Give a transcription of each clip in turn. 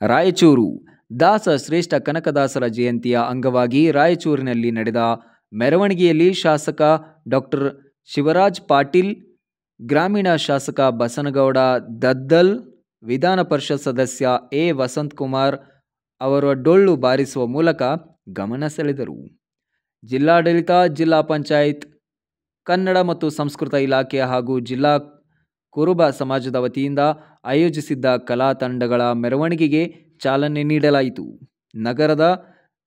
ರಾಯಚೂರು ದಾಸ ಶ್ರೇಷ್ಠ ಕನಕದಾಸರ ಜಯಂತಿಯ ಅಂಗವಾಗಿ ರಾಯಚೂರಿನಲ್ಲಿ ನಡೆದ ಮೆರವಣಿಗೆಯಲ್ಲಿ ಶಾಸಕ ಡಾಕ್ಟರ್ ಶಿವರಾಜ್ ಪಾಟೀಲ್, ಗ್ರಾಮೀಣ ಶಾಸಕ ಬಸನಗೌಡ ದದ್ದಲ್, ವಿಧಾನ ಪರಿಷತ್ ಸದಸ್ಯ ಎ ವಸಂತಕುಮಾರ್ ಅವರ ಡೊಳ್ಳು ಬಾರಿಸುವ ಮೂಲಕ ಗಮನ ಸೆಳೆದರು. ಜಿಲ್ಲಾಡಳಿತ, ಜಿಲ್ಲಾ ಪಂಚಾಯತ್, ಕನ್ನಡ ಮತ್ತು ಸಂಸ್ಕೃತಿ ಇಲಾಖೆ ಹಾಗೂ ಜಿಲ್ಲಾ ಕುರುಬ ಸಮಾಜದ ವತಿಯಿಂದ ಆಯೋಜಿಸಿದ್ದ ಕಲಾ ತಂಡಗಳ ಮೆರವಣಿಗೆಗೆ ಚಾಲನೆ ನೀಡಲಾಯಿತು. ನಗರದ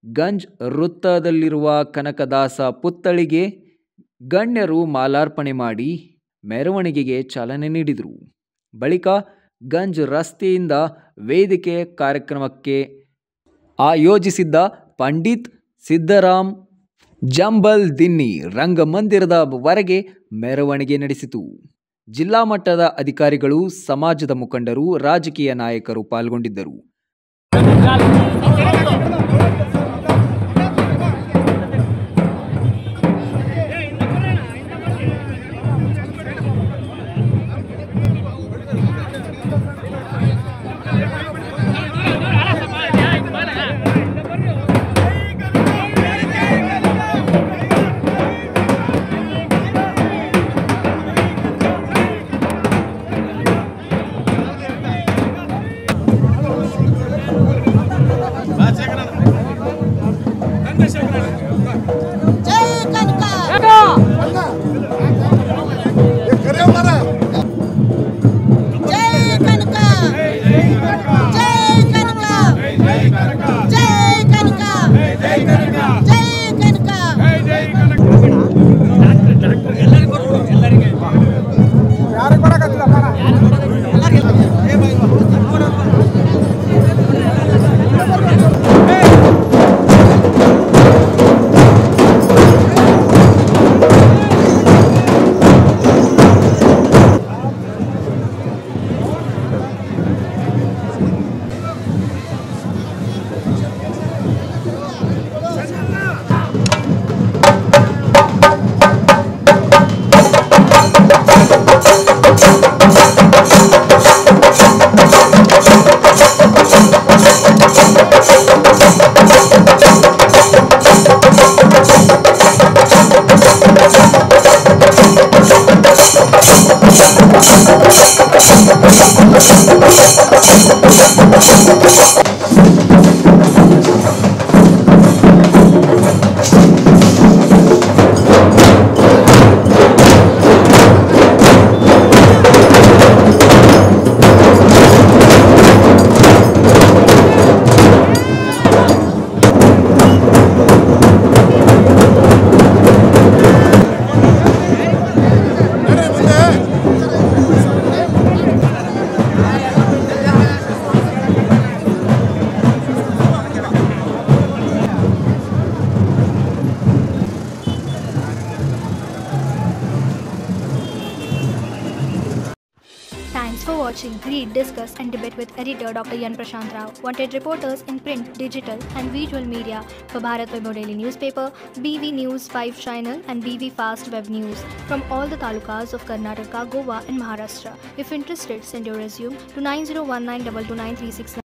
ಗಂಜ್ ವೃತ್ತದಲ್ಲಿರುವ ಕನಕದಾಸ ಪುತ್ಥಳಿಗೆ ಗಣ್ಯರು ಮಾಲಾರ್ಪಣೆ ಮಾಡಿ ಮೆರವಣಿಗೆಗೆ ಚಾಲನೆ ನೀಡಿದರು. ಬಳಿಕ ಗಂಜ್ ರಸ್ತೆಯಿಂದ ವೇದಿಕೆ ಕಾರ್ಯಕ್ರಮಕ್ಕೆ ಆಯೋಜಿಸಿದ್ದ ಪಂಡಿತ್ ಸಿದ್ದರಾಮ್ ಜಂಬಲ್ ದಿನ್ನಿ ರಂಗಮಂದಿರದ ವರೆಗೆ ಮೆರವಣಿಗೆ ನಡೆಸಿತು. ಜಿಲ್ಲಾ ಮಟ್ಟದ ಅಧಿಕಾರಿಗಳು, ಸಮಾಜದ ಮುಖಂಡರು, ರಾಜಕೀಯ ನಾಯಕರು ಪಾಲ್ಗೊಂಡಿದ್ದರು. Thanks for watching Read, Discuss and Debate with editor Dr. Yan Prashant Rao. Wanted reporters in print, digital and visual media for Bharat Vaibhav Daily Newspaper, BV News 5 Channel and BV Fast Web News from all the talukas of Karnataka, Goa and Maharashtra. If interested, send your resume to 9019229369.